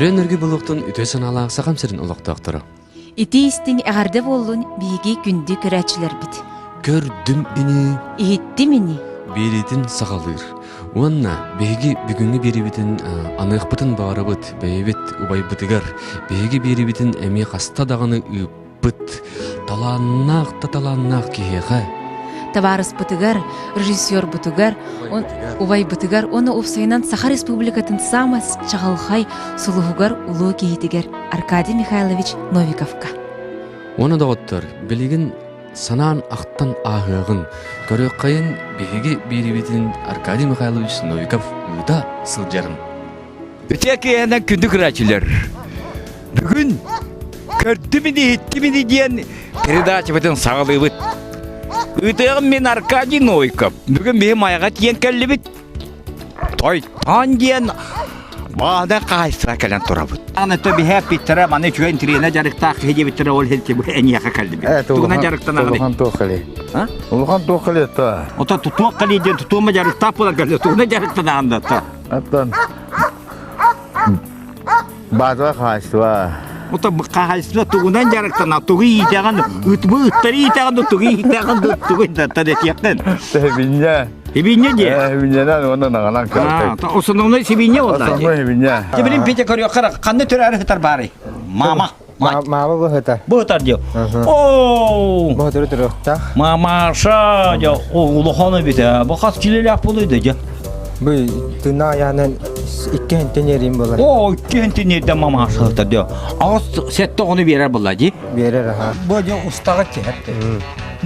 Көренерге бұлықтың үте саналақ сақам сірін ұлықтақтыры. Ити истин әғарды болуын биги күнді көрәчілер біт. Көрдім іні. Иетті мені. Беретін сақалыр. Уанна, беги бүгінгі беребетін анық бұтын бағары бұт, бәйбет ұбай бұтығар. Беги беребетін әме қаста дағаны ұппыт. Таланнақ кеғеға. Таварыс бұтығар, режиссер бұтығар, ұбай бұтығар, оны ұпсайынан Саха Республикатын самас чағалхай сұлығығар ұлы кейтігер Аркадий Михайлович Новиковка. Оны да оттыр, білеген санан ақтан ағығын, көрі қайын беге беребетін Аркадий Михайлович Новиков ұйда сылжарын. Өтекі әнен күнді күрәчілер. Бүгін көрді мені, етті мені дейін передача бітін сағылы бұд. Үйтеғім мен Аркадий Новиков. Бүгін мен аяға тиен кәлі біт. Тойтан дейін бағда қайсыра кәлін тұра бұд. Аны төбі әп біттірі, маны чүйен тірейіне жарықтақ хеде біттірі ол хелке бұл әнияға кәлі біт. Тұғына жарықтан ағыды. Улухан тоқылы. Улухан тоқылы та. Ота тұтуақ қали дейін тұтуыма жарықтақ болар кәлі. Тұғына жарықтан ағында та. Аттан. Базва қайсыва. Ота қағайсына тұғынан жарықтан тұғы етеған, үтімі үттері етеған, тұғы етеған, тұғы етеқтен. Хебинне. Хебинне де? Хебиннеден оның ағынан кәртек. Осыныңны хебинне олда? Осынғы хебинне. Жебілін пете көрі қара, қанды түрі әрі хытар бары? Мама. Мама bu hıtar. Bu hıtar diyor. Ooo. Bu hıtarı durukta. Mamaşa diyor. Oğlu hanı bite. Bu kas kileli yapılıydı diyor. Bu tına yani iki hente nereyim bular. Oo, iki hente nerede mamaşa hıtar diyor. Ağız sette onu verir bular diyor. Verir ha. Bu diyor ustağı çekti.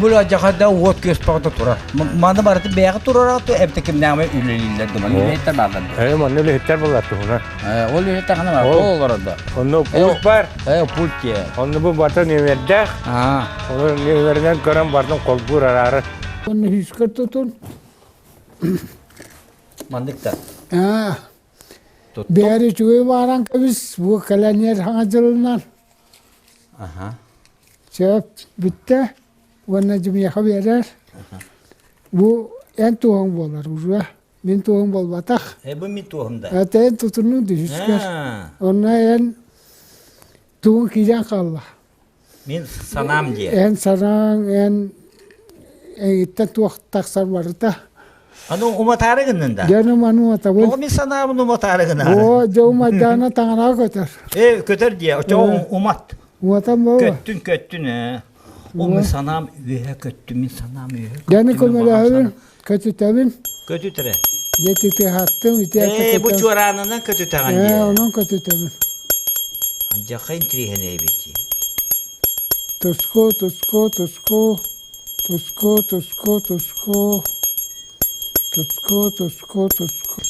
Böyle cahada ot gösterdi tura. Mandı barıtı beyağı turarak da evde kimden ve üleliler de bana yeter bağladı. Evet, onu lehter bulatı buna. O yeter hanım var. O olur da. Onu pult var. Pult ki. Onu bu batı nüverde. Onu nüverden karan batın kolbur ararı. Onu hüskür tutun. Mandıkta. Beri çuğu varan ki biz bu kalanyer hangacılığından. Cevap bitti. Ona cümle verir. Bu en tuhum bolar uzun. Min tuhum bol batak. Bu min tuhumda. En tutunu düşüşker. Ona en tuhum kijan kallah. Min sanam diye. En sarang en itten tuh taksar varta. Anu umat arıgının da. Canım anu atabul. O min sanamın umat arıgına. O jauh madana tangan götür. Kötür diye. O umat. Umatam baba. Köttün he. O min sanam üye köttü min sanam üye. Yani konuları kötü tabin. Kötü tere. Yetiti hattım iti Bu çoğranından kötü tagan diye. Onun kötü tabin. Ancak kayın trihene ebeki. Tusko.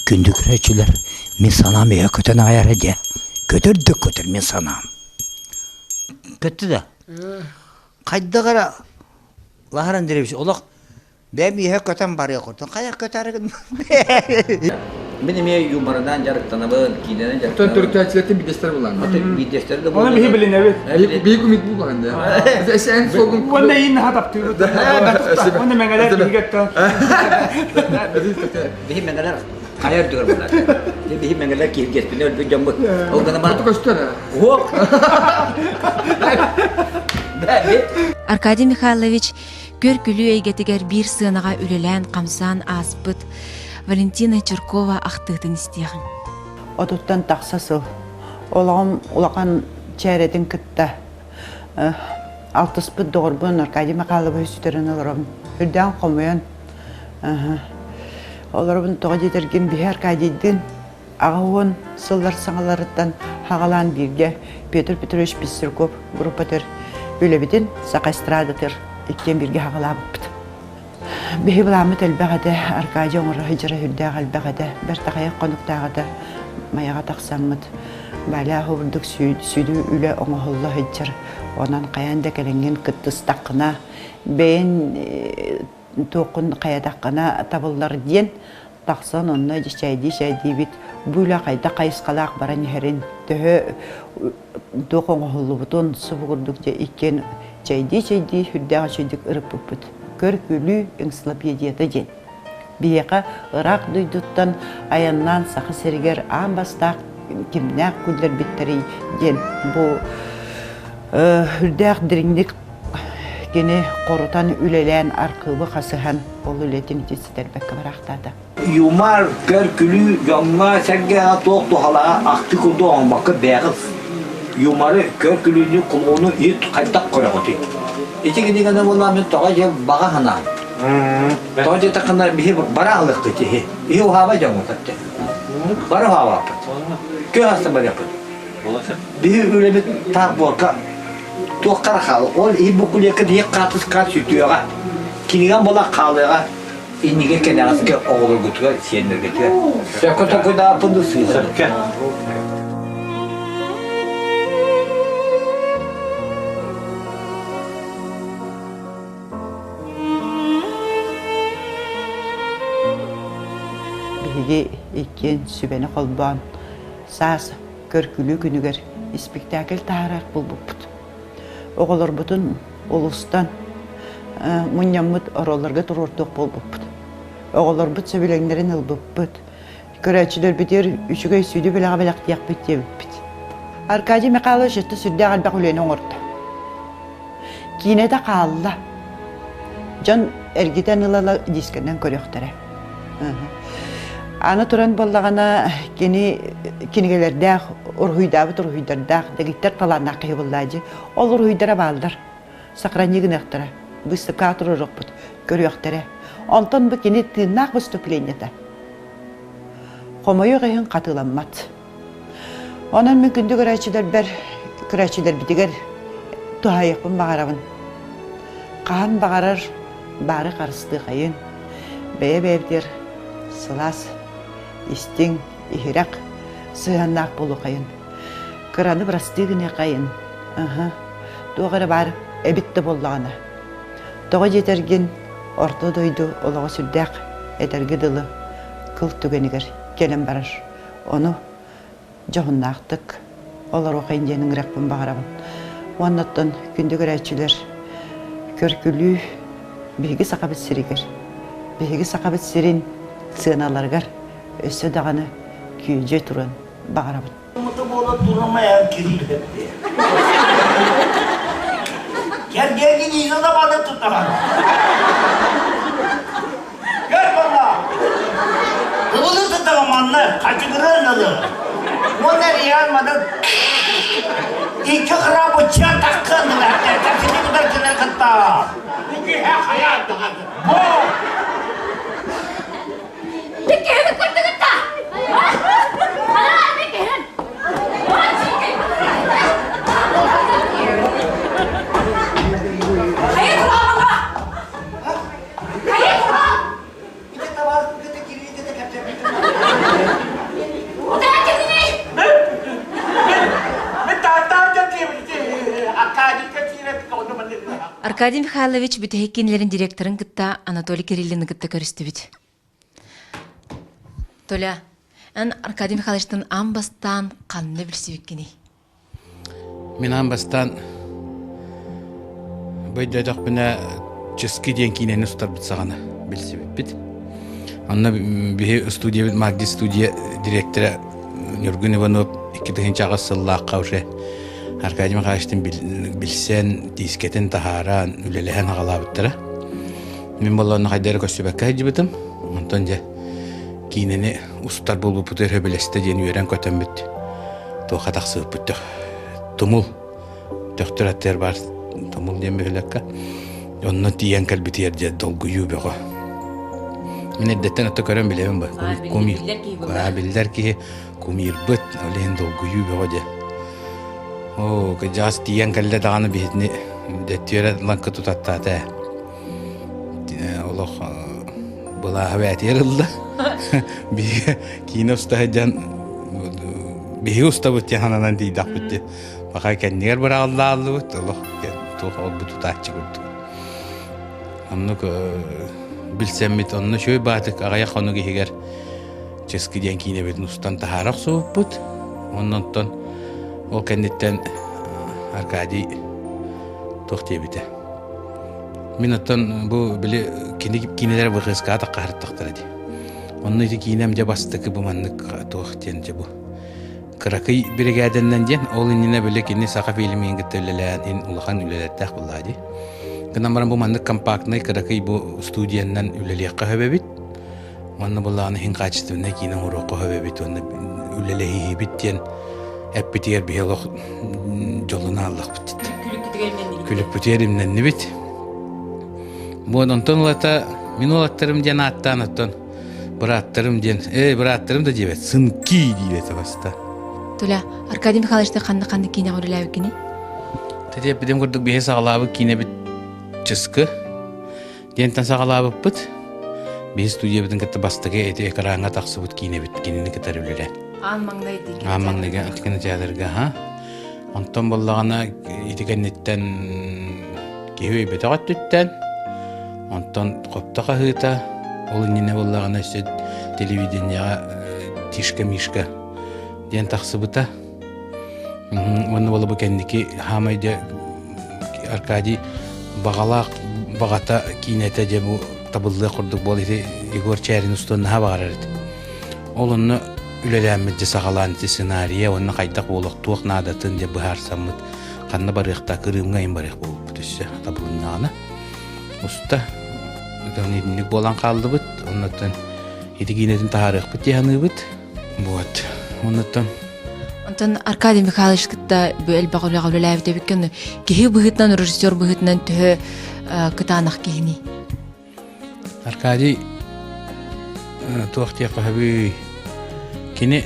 Gündük reçiler min sanam üye kötü ayar ediyor. Kötür min sanam. Kötü de. Kayda gara laharan diremiş. Olak ben bir köten barıya kurtun. Kayak kötarıgın. Benim ya yumarından jarıktana ben kidene jarıktana. Türk tüccarları bir destler bulan. Atı bir destleri de bu. Onu bir bilin evet. Büyük ümit bu bende. Sen soğuk. Onu yine hataptı. Onu mengalar bilgetten. Benim mengalar kayar diyor bunlar. Benim mengalar ki geçti ne öldü camı. O kadar bana. Koştur. O. Аркадий Михайлович көркүлүү эйгетигер бир сыанаға үлелен камсан аспыт Валентина Черкова актыытын истиягын. Отуттан тақсасыл. Олағым улақан чайредin кытта. Алтыспыт doğurбун Аркадий Михайлович үстерін оларым. Үрден қомуян. Оларыбын тоға жетерген бі Аркадийдин ағауын сылдар саңаларыттан хағалан бирге Петр Петрович Пистерков группатыр. Ülebidin sakastradetır ikken birge hağalabıptı. Behi bulamı telbeğede Arkadi oңırı hıcırı hüddağ albeğede bir taqaya qonuqtağıda mayağa taqsamıd. Bala huvurduk südü üle oңahulla hıcır. Onan qayanda kelengen kıttыстaqına beyin toqun qayadaqına tabıllar diyen taqsan onna şaydi bit buyla qayda qayısqalaq baran herin töhö toqon hollubutun subugurdukça ikken çaydi hüddağ çaydik ırıp puput. Körkülü ıngslap yediyata jen. Biyaqa Irak duyduttan ayannan sağı seriger ambastaq kimnäk güller bitteri den bu hürdäk diringlik gene qorutan ülelen arkıbı kasıhan ol ületin itisidir bekka bıraktada. Yumar körkülü yanma serge toq tohala aktı kuldu olmakı beyaz. Yumarı körkülünü kulunu it kaytak koyuyordu. İçi gidiğinde vallahi ben toğa bağa hana. Toğa takında bir bara alıktı ki. İyi o hava camı tattı. Bara hava yaptı. Köy hasta bara yaptı. Bir öyle bir tak borka. Toq karakal. Ol iyi bu kulya diye katız kat sütüyor. Kinigan bola kalıyor. İnige kenarası ki oğlu götürüyor, siyenler götürüyor. Şaka toku da pındı sıysa. Bihigi ikken sübeni kolban saz körkülü günüger spektakl taharak bulbuput. Oğullar bütün ulustan munyamut oralarga tururtuq bulbuput. Oğullar bu söbilenlerin ılbuput. Körәчилер битер üçügey südü bilaga bilaq diyak bitip bit. Arkadi Mikhailo şetti südde alba kuleni oңordu. Kine de qalla. Jan ergiten ılala diskenden köröktəre. Ana turan bollagana kinigelerde urhuydar degitler talanna qıyıbıllacı. Ol urhuydara baldır. Sakrani gınaqtıra. Bısı katırı rokput. Köröktəre. Ondan bu kini tırnaq vыступленияда. Qomoyu qeyhin qatılanmat. Onun mümkündü körәчилер bitiger tuhayıqpın bağarabın. Qağın bağarar bari qarısты qayın. Beye-beyevdir sılas, istin, ihiraq, sığannaq bolu qayın. Kıranı brastı gine qayın. Doğru bar ebitti bollağına. Toğa jetergin orta doydu olağı sürdaq etergi dılı kıl tügeniger gelen barar. Onu joğunnaqtık. Olar oqayın jenin raqpın bağarabın. Ondan kündü körәчилер körkülü bihigi saqabit siriger. Bihigi saqabit sirin sığınalargar össö dağını küyüce turan bağarabın. Mutlu bola durmaya kiril hepti. Gel gidiyor da bana tutamam. Gel bana. Bunu tutamam anne. Kaçıkırın adı. Onlar yanmadan iki kıra bıçağı takkandılar. Terkini kadar kırar kıtta. Bu ki hayat dağıdı. Bu. Dikkat kırdı kıtta. Hala dikkat. Hayır baba. Hayır baba. İki tabak kıta kiriyi kıta kaçacak. O da kendini. Ben tahtam jatayım. Akadi kaçıyla kavunu mandir. Arkadий Михайлович бүтехеккенлерин директорын кытта Анатолий Кирилловны кытта көрүстүбүт. Толя, Arkadий Михайловичтын амбастан канны билсибиккени. Мен амбастан бөйдөдөх біне чески ден кинени устар бит сагана билсибит бит. Анна бихи студия Магди студия директора Нургун Иванов 2-нче сыллаакка уже Arkadий Михайловичтын билсен дискетен тахаран үлелеген агалабыттыра. Мен болланы хайдары көсүбөккө жибитим. Онтон же кинени устар болуп бутер хөбелесте ден үйрен көтөмбүт. Тоха таксып бүттү. Тумул доктораттар бар. Тумул дем бөлөккө. Онно тиен калбитер же долгу юбего. Мен эддеттен ата көрөм билебем ба. Кумир. Билдер ки кумир быт олен долгу юбего же. О, кыжас тиен калле даганы битни деттер ланка тутаттата. Олох була хаватерилла. Би киностадан би устабыт яханан дийдак битти. Бака кеннер бара аллаллы толох тохол бутутачы гурду. Аннук билсеммит онну шөй батык агая хонуги хигер чески ден кине бит устан тахарак сооппут. Оннон ол кеннеттен Arkadий тохтебите. Мен оттон бу биле кинелер быгыска таққарттактыр ди. Онны ди кинем же бастыкы бу маннык тохтен же бу. Кыракый бригаденнен ден ол инне беле кине сака фильмин гетелелен ин улахан үлелеттак буллади. Гынан баран бу манны компактный кыракый бу студияннан үлелиякка хөбебит. Манны булланы хин качественно кине урокко хөбебит онны үлелеhi биттен эппитер бихелох жолуна аллах бит. Күлүп бүтеримнен нибит. Бу онтон лата минулаттарым ден аттан аттан браттарым ден браттарым да дебет сынки дебет баста. Туля Аркадий Михайловичты канды кине көрүлөбү кини. Тедеп бидем көрдүк бие сагалабы кине бит чыскы. Дентен сагалабы бит. Бие студия битен кетти бастыга эти экранга таксыбыт кине бит кинени кетерүлөр. Маңнайга кинотеатрга ха. Онтон боллагана итигеннеттен кебей бетагат түттен. Онтон коптага хыта ол инне боллагана телевиденияга тишка-мишка ден таксыбыта. Онны болу бекендики хамайда Аркадий багата кинете же бу табылды курдук бол ити Егор Чарин устунна багарат. Олонны үлеләммит сагалан сценария онны кайдак болук туак надатын же бахарсамыт канна барыкта кырымга ин барык болуп бүтүшсө табылыннагана. Уста дөнидник болан калды бит. Оннотон итигинедин тарых бит яныбыт. Вот. Онтон Аркадий Михайлович кытта бөл багылга үлеләбит дебеккен кеһи быгытнан режиссер быгытнан тө кытанак кини. Аркадий туахтия кахби кини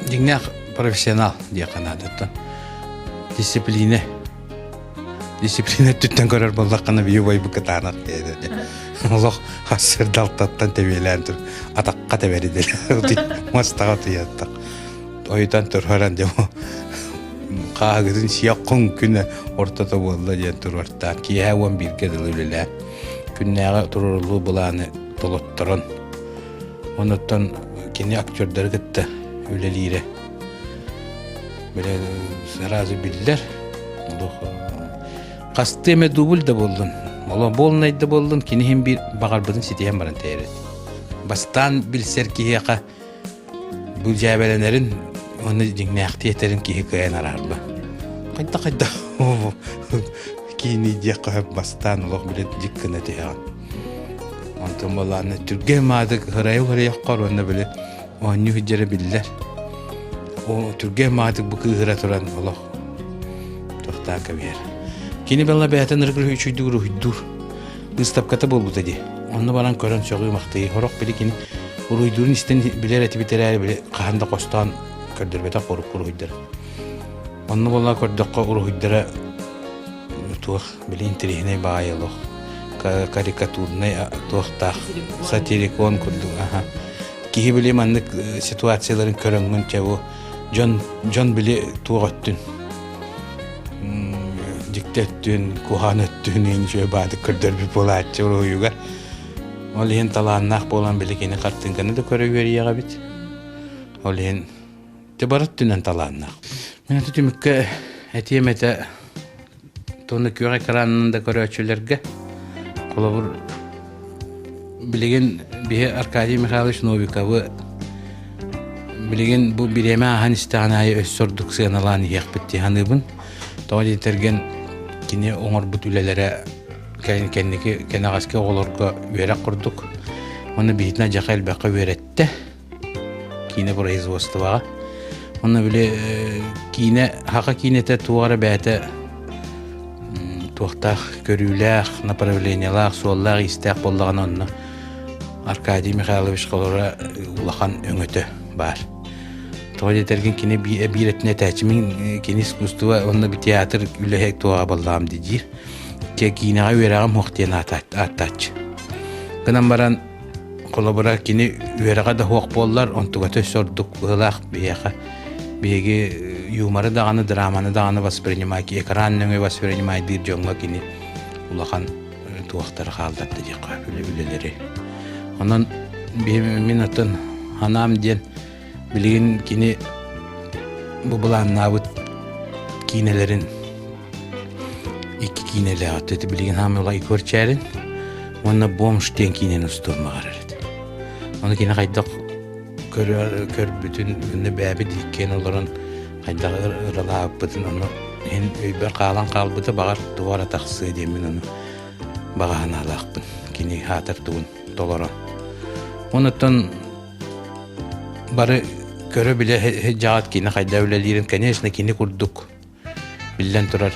дигнах профессионал дия канадатта. Дисциплина түттен көрөр болдаккана бию бой быкытанак деди. Аллах хасыр далтаттан тебелентир атакка теберидил. Мастага тыяттак. Ойдан турхаран деп каагыдын сияккын күнө ортото болду ден турартан кияуан бирге дылылы күннага турулуу буланы толотторон онуттан кини актёрдер гытты үлелире беле сразу биллер кастеме дубль да болдун ола болнай да болдун кини хем бир багарбыдын ситем баран тейрет бастан билсер кияка бул жабеленерин оны дигнахтиетерин кихи кыян арарбы. Кайда кини дияка бастан лох билет диккына тияган. Онтон баланы түрге мадык хырайы короны билет. Оны хүжере биллер. О түрге мадык бу кыгыра туран лох. Тохта кабер. Кини бала бәтен рыгыр үчүйдүр үдүр. Выставката болбу деди. Оны баран көрөн чогы макты. Хорок били кини уруйдурун истен билер эти битерәр биле каханда костан көрдөрбөтө коруп уруйдыр. Онны болла көрдөккө уруйдыра тух билин трихне баайлох. Карикатурный тохтах сатирикон курду. Кихи биле мандык ситуацияларын көрөнгөн чабу жон биле тугаттын. Диктеттүн, куханеттүн инжө бады көрдөрбү болатчы уруйуга. Ол ен талааннақ болан білікені қартынғаны да көрі өрияға бит. Ол ен тебарат түнен талааннақ. Мен әті түмікке әтием әті тоны күйе экранында көрі өчілерге. Қолы бұр білеген бе Аркадий Михайлович Новиковы білеген бұл біреме ахан істіғанайы өз сордық сығаналан еқ бітті ханыбын. Тоғал етерген кене оңыр бұт үлелері кенники кенагаске олорго верак курдук. Оны битна жакал бака веретте. Кине производствога. Оны биле кине хака кинете туара бәте туактах көрүләх, направлениялар, суаллар истәк боллаган онны. Аркадий Михайлович колора улахан өңөтө бар. Тоҗи терген кине биретне тәчмин кине искусство онны би театр үләһәк туага боллагам дижир. Кекинеға үйерағым хоқтен аттач. Гынан баран қолабыра кені үйераға да хоқ боллар, онтуға төс ордық ғылақ бейеға. Бейеге юмары дағаны, драманы дағаны воспринимай, экранның воспринимай дир жоңға кені улақан туақтары қалдатты дейқа үлелері. Онан мен атын анам ден білген кені бұбылан набыт кинелерін iki kinele attı bilgin hamla Егор Чарин. Onu bomş den kinen usturma garardı. Onu kine kaydak көрбүтүн үнне бәбі диккен оларын қайдағы ыралааппытын оны hen өйбер қалан қалбыты бағар дувара тақсы демін оны бағаhan алақпын кені хатыр туын толорон. Оныттан бары көрө біле жағат кені қайда өлелерін, конечно, кені күрдік. Білден тұрар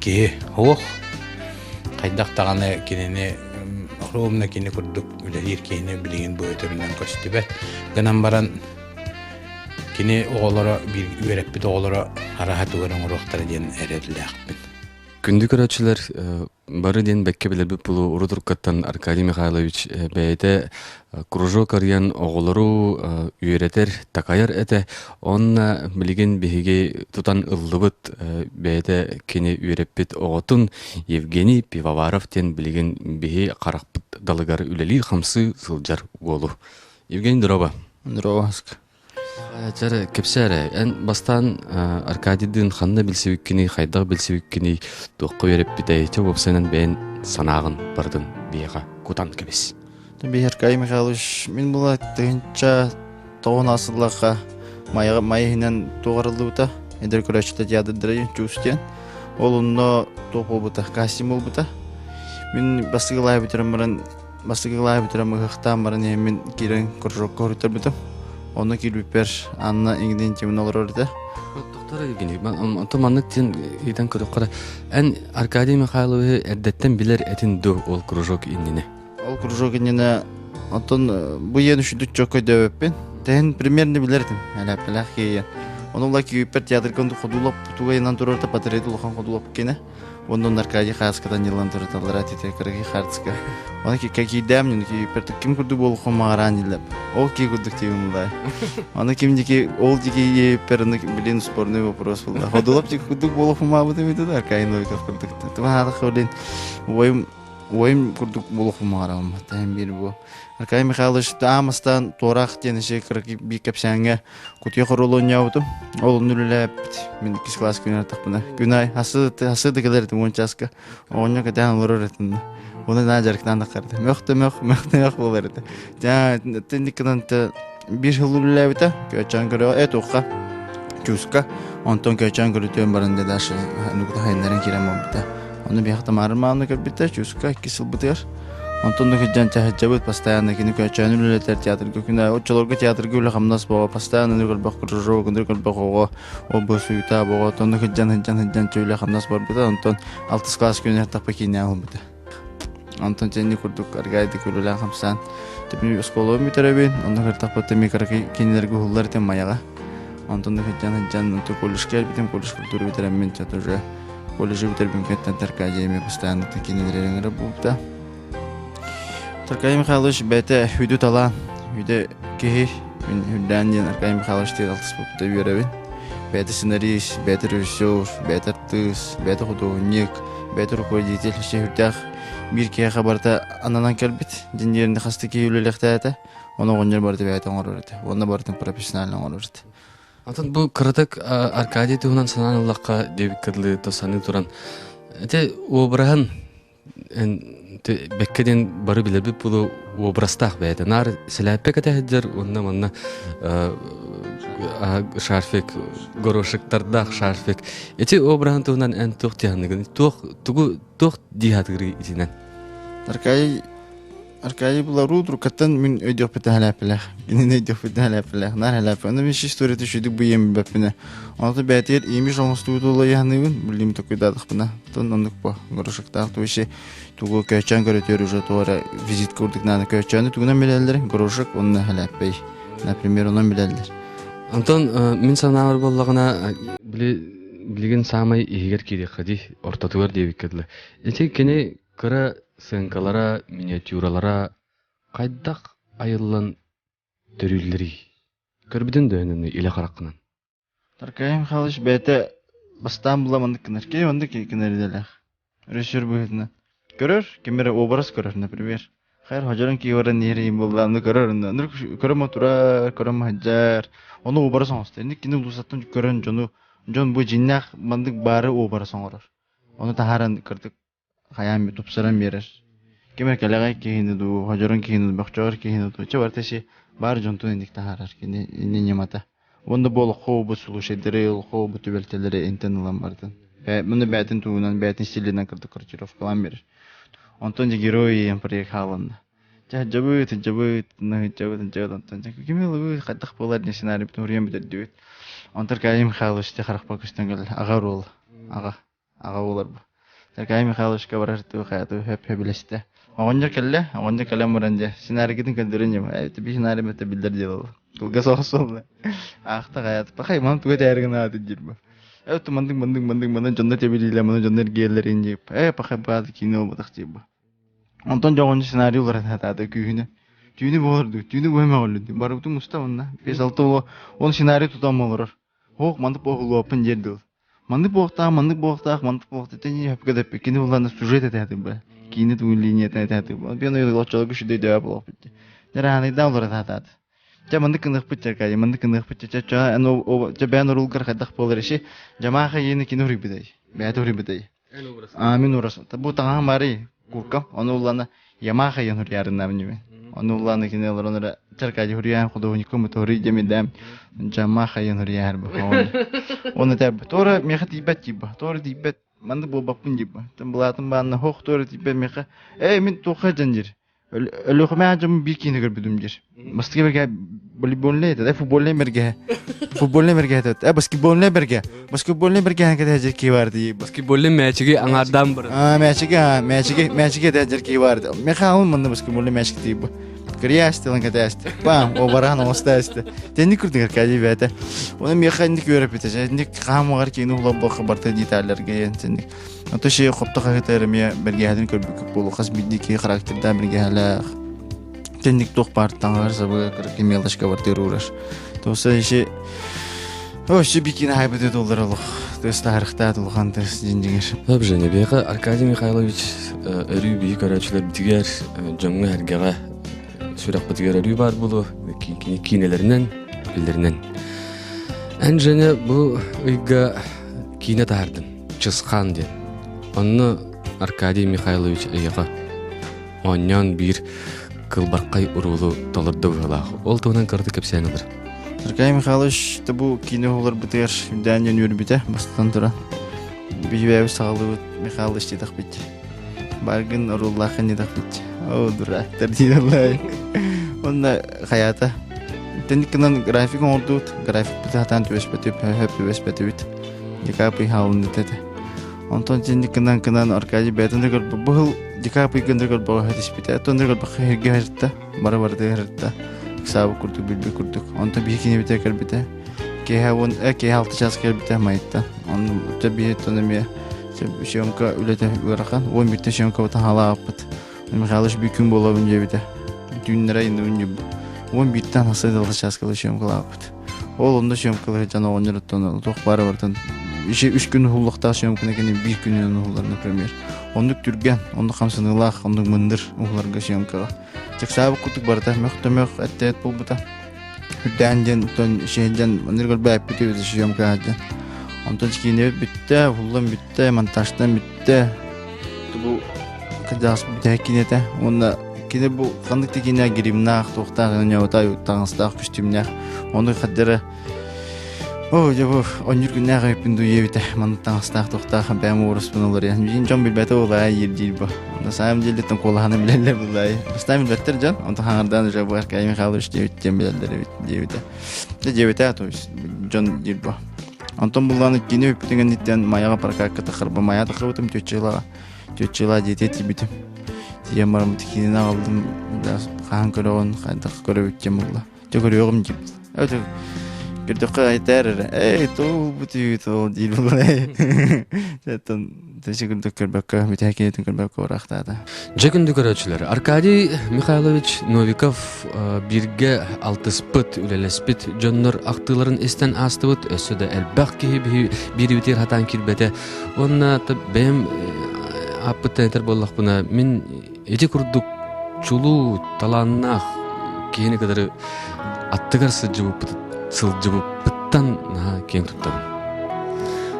кеге оқ, қайдақ тағаны кенені ровна кені күрдік, өлелер кені білген бұл өтірінен көстібет. Гынан баран кені оғылары, бір үйереппет оғылары арахат уғырын ұрықтары ден әреділі ақпын. Күндү көрөчүлөр бары ден бекке билеби булу урутуркаттан Аркадий Михайлович бэйте кружок арыян оголору үйретер такаяр эте онна билген биһиги тутан ыллыбыт бэйте кини үйреппит оготун Евгений Пивоваров тен билген биһи каракпыт далыгар үлели хамсы сылжар болу. Евгений, здорово. Здорово. Жары кепсәре, ән бастан Аркадийдин ханна билсебиккини, хайдаг билсебиккини тоққа беріп бітәйте бопсанан бәйін санағын бардын бейға кутан кебес. Аркадий Михайлович, мен бұл айтығынша тоғын асыллаққа майығынан тоғарылды бұта, әдір көрәшілі театрдары жүстен, ол ұнна тоқы бұта, кастим ол бұта. Мен бастығы лай бітірім ұқтан барын емен керін күржок көрітір бұтым. Оны келбіпер анна еңден темін олар орды. Доктор Евгений, отоманнык тен үйден көріп қара. Ән Аркадий Михайлович әрдеттен білер әтін ду ол кружок иннені? Ол кружок иннені отын бұл ен үшінді чөккөй дөбеппен. Тән примерні білердім, әләп-әләқ кейен. Оны олар кейіпер театр көнді қодулап, туғайынан тұрарда патрейді ұлған қодулап кені. Ондан Аркадий Хаскадан елан тұрдалар әтеті кіргі қартысқа. Оны кей дәмнен кейіпертік кім күрді болу қомағаран еліп. Ол кей күрдік деймін мұлай. Оны кемдеке ол деке еперіні білен спорный вопрос болды. Ходулап тек күрдік болу қомағыды меді да Аркадий Новиков күрдікті. Тұма халық өлен ойым күрдік болу қомағаран. Тәйім бері бұл. Аркадий Михайлович дамастан торақ тенеше кіргі бей кәпсәңе күтке құрылуын яудым. Ол нүлілі мен 2 класс күнер тақпына. Күнай, асыды кәлерді ончаска. Оңы кәдән ұрыр әтінді. Оны на жарықтан дақарды. Мөқты болар әді. Жаңа тендікінен бір жыл үлілі әбіті. Көчен көрі әт оққа. Чуска. Онтон көчен көрі төн барында дашы. Нүкті хайынларын керем олбіті. Оны бияқта марымағыны көрбіті. Чуска 2 жыл бұтығар. Антон нөхөджан чахаджабыт постоянно кини көчөн үлелетер театр көкүнө очолорго театр күлө хамнас боо постоянно нөргөлбөк кружок нөргөлбөк ого обо суйта боо тон нөхөджан чөйлө хамнас бар буда Антон 6 класс күнө тапа кине албыда Антон тени курдук аргайды күлөлө хамсан тепни школа митеребин ондо тапа теми караки кинелерге хуллар тем маяга Антон нөхөджан коллежге битем коллеж культура битерем мен чатыр коллеж битербин кеттен Аркадий постоянно кинелерге работа Аркадий Михайлович бәті үйді талан, үйді кеғи, мен үйден ден Аркадий Михайлович тек алтыс бұпты үйеребін. Бәті сценарист, бәті режиссер, бәті артист, бәті художник, бәті руководитель, шехірдәқ бір кеға қабарда ананан кәлбет, дендерінде қасты кей үлеліқті әті, оны оңыр барды бәті оңыр өрді, оны бардың профессионалын оңыр өрді. Антон, бұл қырдық Аркадий туғынан санан Аллаққа дебік кірлі тосаны тұран. Әте обырағын беккеден бары билеби булу обрастах бәйді. Нар сәләппек әтәхіджер, онна шарфек, горошықтардақ шарфек. Эти обрағын туғынан ән тоқ тияғынығын, тоқ дихатығыры итінен. Аркадий була рудру, каттан мен өйдеқ бітін әләпіләқ. Генен өйдеқ бітін әләпіләқ, нар әләпіләқ. Оны мен ши историяты шүйдік бұл емі бәпіне. Оныты бәтер емі жоңысты өтілі яғынығын, білім төкөйдадық бұна. Тон ондық бұл, горошықтақ туыши. Тугу көчен көрөтөр уже туара визит көрдік наны көчені тугынан білелдер, горошық онына әләппей. Например, онын білелдер. Антон, мен санауыр болағына білген самай егер кейде қади ортатуар дебік кәділі. Әте кені кіра сыңкалара, миниатюралара қайдақ айылын түрілдері. Көрбіден дөйінені илі қараққынан. Аркадий Михайлович бәті бастан бұламандық кінерке, ондық кінерделер. Режиссер бұғытына. Көрөр, кемері образ көрөр, например. Хайр, хожаран кейваран нерейін болғанды көрөр. Көрім отурар, көрім хаджар. Оны образ оңысты. Енді кені ұлысаттың көрін жон бұл жиннақ бандық бары образ оңырыр. Оны тахаран кірдік қаян тұпсыран берер. Кемер кәліғай кейінді ду, хожаран кейінді, бақчағыр кейінді ду. Че барташы бар жонтун индик тахарар кини немата. Онда бол хобу сулушедери, хобу түбелтелери интен улан бардын. Муну бәтин туунан, бәтин стилинен кырды корчировкалан берер. Онтон же герои проект халанна. Жабыт, онтон же кимелы кайдак болар не сценарий бутун урьян бедер. Онтар Кайым Михайлович те харах пакыстангал ага рол. Ага болар бу. Кайым Михайловичка барарту хаяту хеп билесте. Онжа келе муранже сценарийдин көлдөрүн жема. Эти би сценарий мете билдер делал. Кылга соосол. Ахта хаят. Пахай ман туга тайргын аты жирбу. Эти мандың жонда тебилиле, маны жондар гейлерин жеп. Пахай баады кино бутак жебу. Онтон жогончу сценарий улар хатады күйүнө. Түйүнү болорду, түйүнү боймаголду. Барыбытын уставында 5-6 ол он сценарий тутам болор. Хок мандып болуу опен жердил. Мандып боктак. Тени хепкедеп кино уларны сюжет этеди бе. Кино тугун линия этеди. Ben ойлочолугу шудай деп болуп битти. Жараны да улар хатады. Мандык кындык битчеркай, чача ано жабан урулгар хадак болор иши. Жамаха ени кино рибидей. Бәтө рибидей. Мен урас. Бу таңа мари куркам, аны уланы Ямаха ен хурьярын намнеме. Аны уланы кинелеронера черкай хурьян художником тори демидам. Жамаха ен хурьяр бу. Оны таб тора мехат ибет тиба. Тора дибет манды бу бапын диба. Тем булатын банны хох тора дибет меха. Мен тоха жанжир. Өлөкмө ажым бир кине көрбүдүм жер. Баскетбол берге волейболне да футболне берге. Футболне берге да баскетболне берге. Баскетболне берге ханга жер ки барды. Баскетболне матчыга аңардан бир. Матчыга да жер ки барды. Мен хаун мында баскетболне матч тип. Криястелен кадаст. Бам, обаран остаст. Тени күрдүңөр кади бата. Оны механик көрөп бите. Ник камагар кине улап бакы барта детальлерге ентеник. Ото шей копто хагытарымя берге хадын көрбүк болу кас бидики характерда берге хала. Тенник тох партаңар сабы кемелдашка бартыр ураш. Тоса иши Оши бикин хайбыды доллар алох. Төс тарихта тулган төс жиндигер. Абжене бега Аркадий Михайлович өрү бий көрөчүлөр битигер жоңго эргеге сүрөк битигер өрү бар болу кинелеринен билдеринен. Анжене бу ыйга кине тардым. Чысқан ден. Онны Аркадий Михайлович ыйга оннан бир кылбаккай урулу толорду гылах. Ол тонан кырды кепсенелер. Аркадий Михайлович табу кино олар битер даньян юрбите бастан тура. Бижбе сагылып Михайлович дидак бит. Баргын уруллахын дидак бит. О дурактар дидалай. Онда хаята. Тенникнан график ордут, график битатан төспөтүп, хөп төспөтүп. Дикапи хаун дете. Онтон тенникнан Аркадий бетендер бул дикапи гендер бо хадиспите. Тондер бо хэгерта, бар дерта. Сабы курдук билби курдук. Онтон бикине битекер бите. Кехавон кехалты час келбите майта. Он таби тонеме. Шөмка үлете урахан. 11 шөмка бата халапыт. Михайлович бикүн болобун жебите. Дүннера инде үнү. 11-тен асыдылы час келе шөмкалапыт. Ол онда шөмкалы жана онжырыттан ток бары бартан. 3 күн хуллукта шөмкүнө кene 1 күнүнөн хуллар, например. Ондук түрген, ондук камсыныйлах, ондук мындыр уларга шөмкага. Чексабы кутук барда мөхтөмөх әттет булбута. Хүдәнден тон шеһдән ниргөл бәп битүз шөмкага. Онтон кине битте, хуллам битте, монтаждан битте. Бу кадас битекинете. Онда кине бу кандык кине гримнах токтагын яутай таңстак күстүмнәх. Оны хаддары О, жабу, онюр күннәгә пинду ебите, мантан стак тохта бәм урыс булыр. Мин җан билбәте улай йирдил бу. На самом деле там коланы беләләр булай. Ставим беттер җан, анда хаңардан жабу Аркадий Михайлович дип беләләр дибите. Дибите то есть җан дибу. Антон булганы кине битен диттен маяга паркакка тахырба мая тахырбытым төчела дите дибите. Ямарым тикине алдым да хан көрөгөн кайда көрөп үткем булла. Жөгөрөгөм дип. Өтө Гэрдэх айтаар туу бутий туу дилбулай. Тэтэн тэшигүндө көрбөккө митакетин көрбөккө урактаада. Жэгүндө көрөчүлөр Аркадий Михайлович Новиков бирге алтыспыт үлелеспит жоннор актыларын эстен астыбыт өсөдө элбак ки бирибитер хатан кирбете. Онна бем аппытайтер боллак буна мен эти курдук чулуу таланнах кийини кадары аттыгар сылжыбып быттан кең туттам.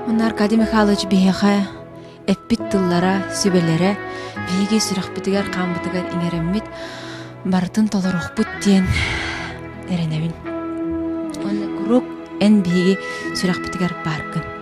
Он Аркадий Михайлович бихеха эппит тыллара, сүбелере, биеге сүрәк битигер, кам битигер иңереммит, бартын толорох буттен. эренебин. Онна круг эн биги сүрәк битигер баркын.